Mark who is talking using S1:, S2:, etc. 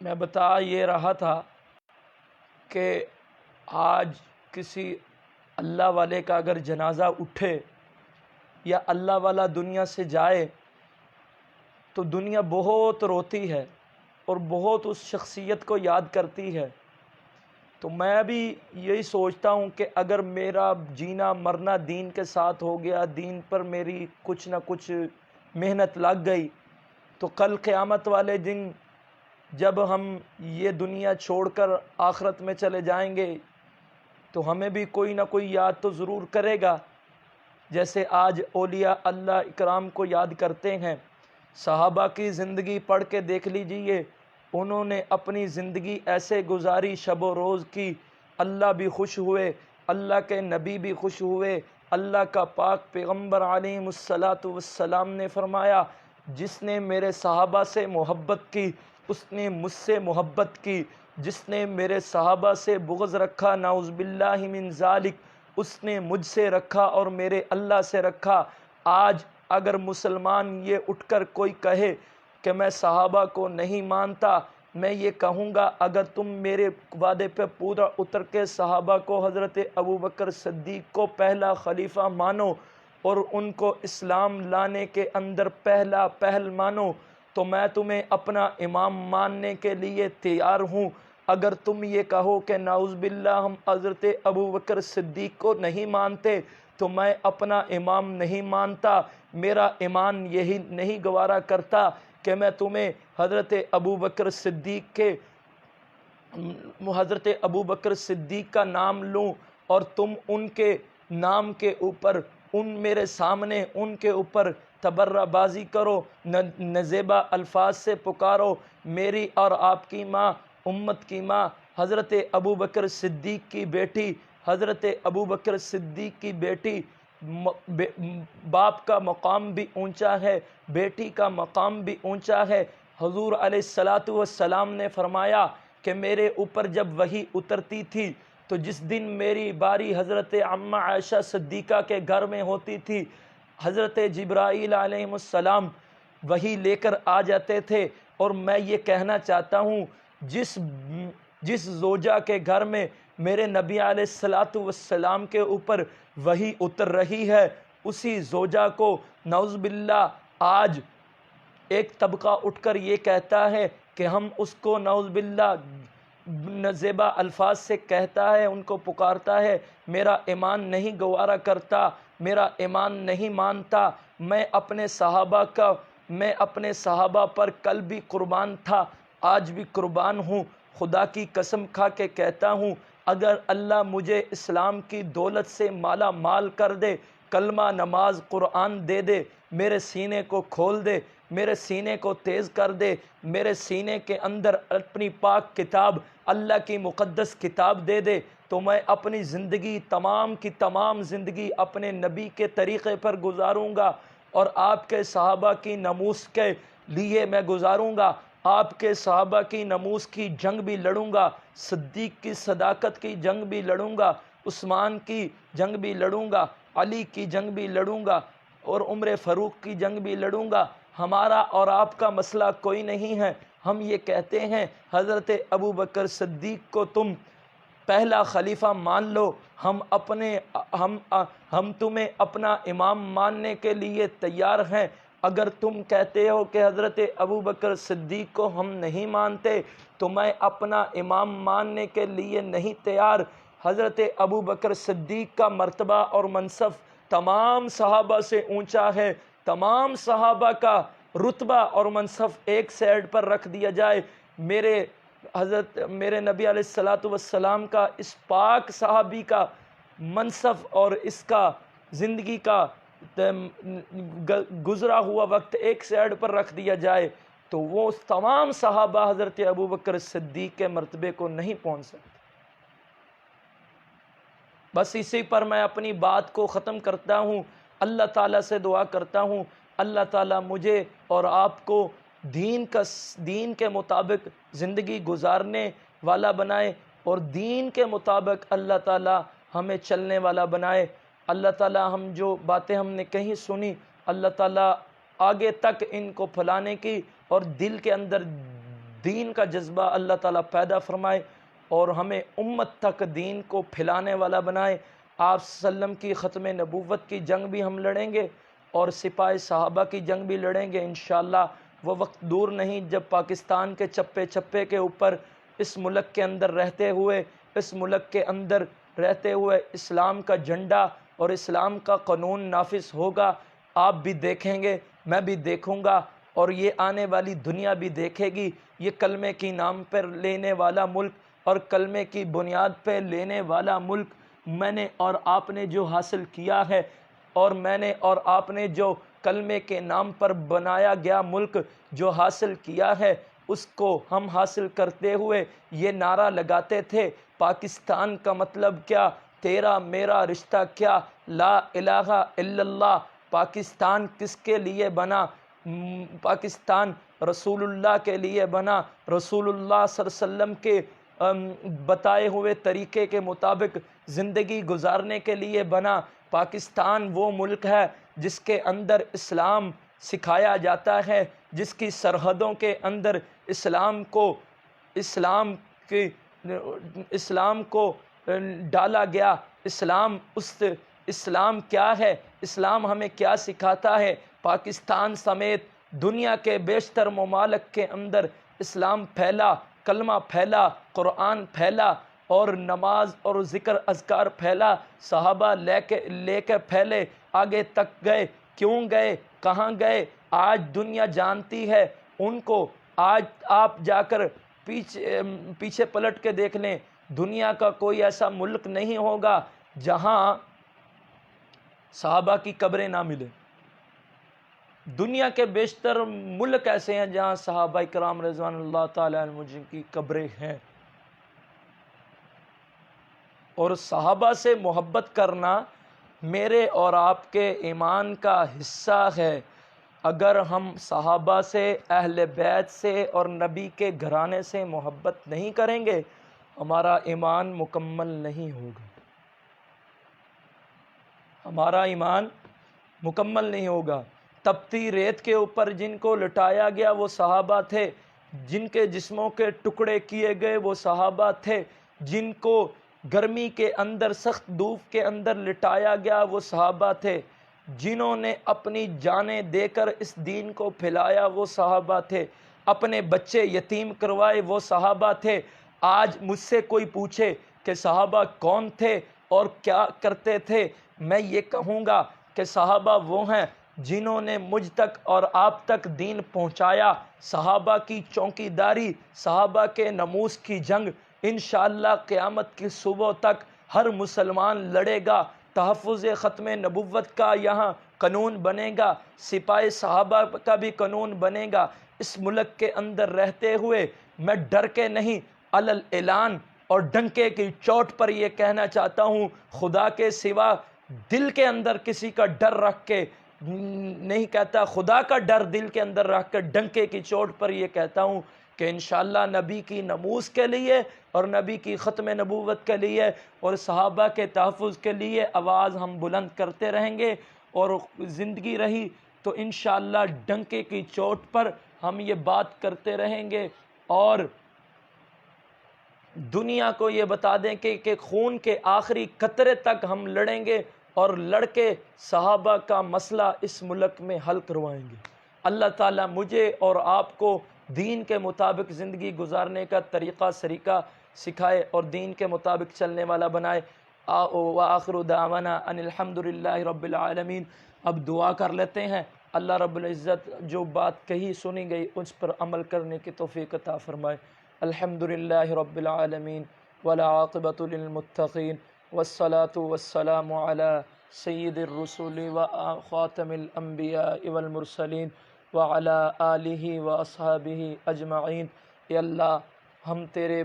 S1: میں بتا یہ رہا تھا کہ آج کسی اللہ والے کا اگر جنازہ اٹھے یا اللہ والا دنیا سے جائے تو دنیا بہت روتی ہے اور بہت اس شخصیت کو یاد کرتی ہے۔ تو میں بھی یہی سوچتا ہوں کہ اگر میرا جینا مرنا دین کے ساتھ ہو گیا، دین پر میری کچھ نہ کچھ محنت لگ گئی، تو کل قیامت والے دن جب ہم یہ دنیا چھوڑ کر آخرت میں چلے جائیں گے تو ہمیں بھی کوئی نہ کوئی یاد تو ضرور کرے گا، جیسے آج اولیاء اللہ اکرام کو یاد کرتے ہیں۔ صحابہ کی زندگی پڑھ کے دیکھ لیجئے، انہوں نے اپنی زندگی ایسے گزاری، شب و روز کی، اللہ بھی خوش ہوئے، اللہ کے نبی بھی خوش ہوئے۔ اللہ کا پاک پیغمبر علیہ الصلاۃ والسلام نے فرمایا، جس نے میرے صحابہ سے محبت کی اس نے مجھ سے محبت کی، جس نے میرے صحابہ سے بغض رکھا نعوذ باللہ من ذالک اس نے مجھ سے رکھا اور میرے اللہ سے رکھا۔ آج اگر مسلمان یہ اٹھ کر کوئی کہے کہ میں صحابہ کو نہیں مانتا، میں یہ کہوں گا اگر تم میرے وعدے پہ پورا اتر کے صحابہ کو، حضرت ابوبکر صدیق کو پہلا خلیفہ مانو اور ان کو اسلام لانے کے اندر پہل مانو، تو میں تمہیں اپنا امام ماننے کے لیے تیار ہوں۔ اگر تم یہ کہو کہ نعوذ باللہ ہم حضرت ابوبکر صدیق کو نہیں مانتے تو میں اپنا امام نہیں مانتا، میرا ایمان یہی نہیں گوارا کرتا کہ میں تمہیں حضرت ابوبکر صدیق کا نام لوں اور تم ان کے نام کے اوپر میرے سامنے ان کے اوپر تبرہ بازی کرو، نزیبا الفاظ سے پکارو۔ میری اور آپ کی ماں، امت کی ماں، حضرت ابوبکر صدیق کی بیٹی، حضرت ابوبکر صدیق کی بیٹی، باپ کا مقام بھی اونچا ہے، بیٹی کا مقام بھی اونچا ہے۔ حضور علیہ الصلاۃ والسلام نے فرمایا کہ میرے اوپر جب وحی اترتی تھی تو جس دن میری باری حضرت عمہ عائشہ صدیقہ کے گھر میں ہوتی تھی، حضرت جبرائیل علیہ السلام وحی لے کر آ جاتے تھے۔ اور میں یہ کہنا چاہتا ہوں، جس زوجہ کے گھر میں میرے نبی علیہ الصلاۃ والسلام کے اوپر وحی اتر رہی ہے، اسی زوجہ کو نعوذ باللہ آج ایک طبقہ اٹھ کر یہ کہتا ہے کہ ہم اس کو نعوذ باللہ نزیبا الفاظ سے کہتا ہے، ان کو پکارتا ہے، میرا ایمان نہیں گوارا کرتا، میرا ایمان نہیں مانتا۔ میں اپنے صحابہ پر کل بھی قربان تھا، آج بھی قربان ہوں۔ خدا کی قسم کھا کے کہتا ہوں، اگر اللہ مجھے اسلام کی دولت سے مالا مال کر دے، کلمہ نماز قرآن دے دے، میرے سینے کو کھول دے، میرے سینے کو تیز کر دے، میرے سینے کے اندر اپنی پاک کتاب، اللہ کی مقدس کتاب دے دے، تو میں اپنی زندگی تمام کی تمام زندگی اپنے نبی کے طریقے پر گزاروں گا اور آپ کے صحابہ کی ناموس کے لیے میں گزاروں گا۔ آپ کے صحابہ کی ناموس کی جنگ بھی لڑوں گا، صدیق کی صداقت کی جنگ بھی لڑوں گا، عثمان کی جنگ بھی لڑوں گا، علی کی جنگ بھی لڑوں گا اور عمر فاروق کی جنگ بھی لڑوں گا۔ ہمارا اور آپ کا مسئلہ کوئی نہیں ہے، ہم یہ کہتے ہیں حضرت ابوبکر صدیق کو تم پہلا خلیفہ مان لو، ہم تمہیں اپنا امام ماننے کے لیے تیار ہیں۔ اگر تم کہتے ہو کہ حضرت ابوبکر صدیق کو ہم نہیں مانتے تو میں اپنا امام ماننے کے لیے نہیں تیار۔ حضرت ابوبکر صدیق کا مرتبہ اور منصب تمام صحابہ سے اونچا ہے، تمام صحابہ کا رتبہ اور منصب ایک سائیڈ پر رکھ دیا جائے، میرے نبی علیہ الصلاۃ والسلام کا اس پاک صحابی کا منصب اور اس کا زندگی کا گزرا ہوا وقت ایک سائیڈ پر رکھ دیا جائے تو وہ تمام صحابہ حضرت ابوبکر صدیق کے مرتبے کو نہیں پہنچ سکتے۔ بس اسی پر میں اپنی بات کو ختم کرتا ہوں۔ اللہ تعالیٰ سے دعا کرتا ہوں، اللہ تعالیٰ مجھے اور آپ کو دین کے مطابق زندگی گزارنے والا بنائے اور دین کے مطابق اللہ تعالیٰ ہمیں چلنے والا بنائے۔ اللہ تعالیٰ ہم جو باتیں ہم نے کہیں سنی، اللہ تعالیٰ آگے تک ان کو پھیلانے کی اور دل کے اندر دین کا جذبہ اللہ تعالیٰ پیدا فرمائے اور ہمیں امت تک دین کو پھیلانے والا بنائے۔ آپ صلی اللہ علیہ وسلم کی ختم نبوت کی جنگ بھی ہم لڑیں گے اور سپاہ صحابہ کی جنگ بھی لڑیں گے انشاءاللہ۔ وہ وقت دور نہیں جب پاکستان کے چپے چپے کے اوپر اس ملک کے اندر رہتے ہوئے اسلام کا جھنڈا اور اسلام کا قانون نافذ ہوگا۔ آپ بھی دیکھیں گے، میں بھی دیکھوں گا، اور یہ آنے والی دنیا بھی دیکھے گی۔ یہ کلمے کی نام پر لینے والا ملک اور کلمے کی بنیاد پہ لینے والا ملک میں نے اور آپ نے جو حاصل کیا ہے، اور میں نے اور آپ نے جو کلمے کے نام پر بنایا گیا ملک جو حاصل کیا ہے، اس کو ہم حاصل کرتے ہوئے یہ نعرہ لگاتے تھے، پاکستان کا مطلب کیا، تیرا میرا رشتہ کیا، لا الہ الا اللہ۔ پاکستان کس کے لیے بنا؟ پاکستان رسول اللہ کے لیے بنا، رسول اللہ صلی اللہ علیہ وسلم کے بتائے ہوئے طریقے کے مطابق زندگی گزارنے کے لیے بنا۔ پاکستان وہ ملک ہے جس کے اندر اسلام سکھایا جاتا ہے، جس کی سرحدوں کے اندر اسلام کو ڈالا گیا۔ اسلام کیا ہے؟ اسلام ہمیں کیا سکھاتا ہے؟ پاکستان سمیت دنیا کے بیشتر ممالک کے اندر اسلام پھیلا، کلمہ پھیلا، قرآن پھیلا، اور نماز اور ذکر اذکار پھیلا۔ صحابہ لے کے پھیلے، آگے تک گئے۔ کیوں گئے؟ کہاں گئے؟ آج دنیا جانتی ہے ان کو۔ آج آپ جا کر پیچھے پلٹ کے دیکھ لیں، دنیا کا کوئی ایسا ملک نہیں ہوگا جہاں صحابہ کی قبریں نہ ملیں۔ دنیا کے بیشتر ملک ایسے ہیں جہاں صحابہ کرام رضوان اللہ تعالیٰ عنہم کی قبریں ہیں۔ اور صحابہ سے محبت کرنا میرے اور آپ کے ایمان کا حصہ ہے۔ اگر ہم صحابہ سے، اہل بیت سے اور نبی کے گھرانے سے محبت نہیں کریں گے، ہمارا ایمان مکمل نہیں ہوگا۔ ہمارا ایمان مکمل نہیں ہوگا۔ تپتی ریت کے اوپر جن کو لٹایا گیا وہ صحابہ تھے، جن کے جسموں کے ٹکڑے کیے گئے وہ صحابہ تھے، جن کو گرمی کے اندر، سخت دھوپ کے اندر لٹایا گیا وہ صحابہ تھے، جنہوں نے اپنی جانیں دے کر اس دین کو پھیلایا وہ صحابہ تھے، اپنے بچے یتیم کروائے وہ صحابہ تھے۔ آج مجھ سے کوئی پوچھے کہ صحابہ کون تھے اور کیا کرتے تھے، میں یہ کہوں گا کہ صحابہ وہ ہیں جنہوں نے مجھ تک اور آپ تک دین پہنچایا۔ صحابہ کی چوکی داری، صحابہ کے ناموس کی جنگ انشاءاللہ قیامت کی صبح تک ہر مسلمان لڑے گا۔ تحفظ ختم نبوت کا یہاں قانون بنے گا، سپاہ صحابہ کا بھی قانون بنے گا۔ اس ملک کے اندر رہتے ہوئے میں ڈر کے نہیں، علل اعلان اور ڈنکے کی چوٹ پر یہ کہنا چاہتا ہوں، خدا کے سوا دل کے اندر کسی کا ڈر رکھ کے نہیں کہتا، خدا کا ڈر دل کے اندر رکھ کر ڈنکے کی چوٹ پر یہ کہتا ہوں کہ انشاءاللہ نبی کی ناموس کے لیے اور نبی کی ختم نبوت کے لیے اور صحابہ کے تحفظ کے لیے آواز ہم بلند کرتے رہیں گے، اور زندگی رہی تو انشاءاللہ ڈنکے کی چوٹ پر ہم یہ بات کرتے رہیں گے، اور دنیا کو یہ بتا دیں کہ خون کے آخری قطرے تک ہم لڑیں گے اور لڑ کے صحابہ کا مسئلہ اس ملک میں حل کروائیں گے۔ اللہ تعالیٰ مجھے اور آپ کو دین کے مطابق زندگی گزارنے کا طریقہ سریقہ سکھائے اور دین کے مطابق چلنے والا بنائے۔ وآخر دعوانا ان الحمدللہ رب العالمین۔ اب دعا کر لیتے ہیں، اللہ رب العزت جو بات کہی سنی گئی اس پر عمل کرنے کی توفیق عطا فرمائے۔ الحمدللہ رب العالمین والعاقبۃ للمتقین والصلاة والسلام علی سید الرسول وخاتم الانبیاء والمرسلین وعلی آلہ واصحابہ اجمعین۔ اے اللہ، ہم تیرے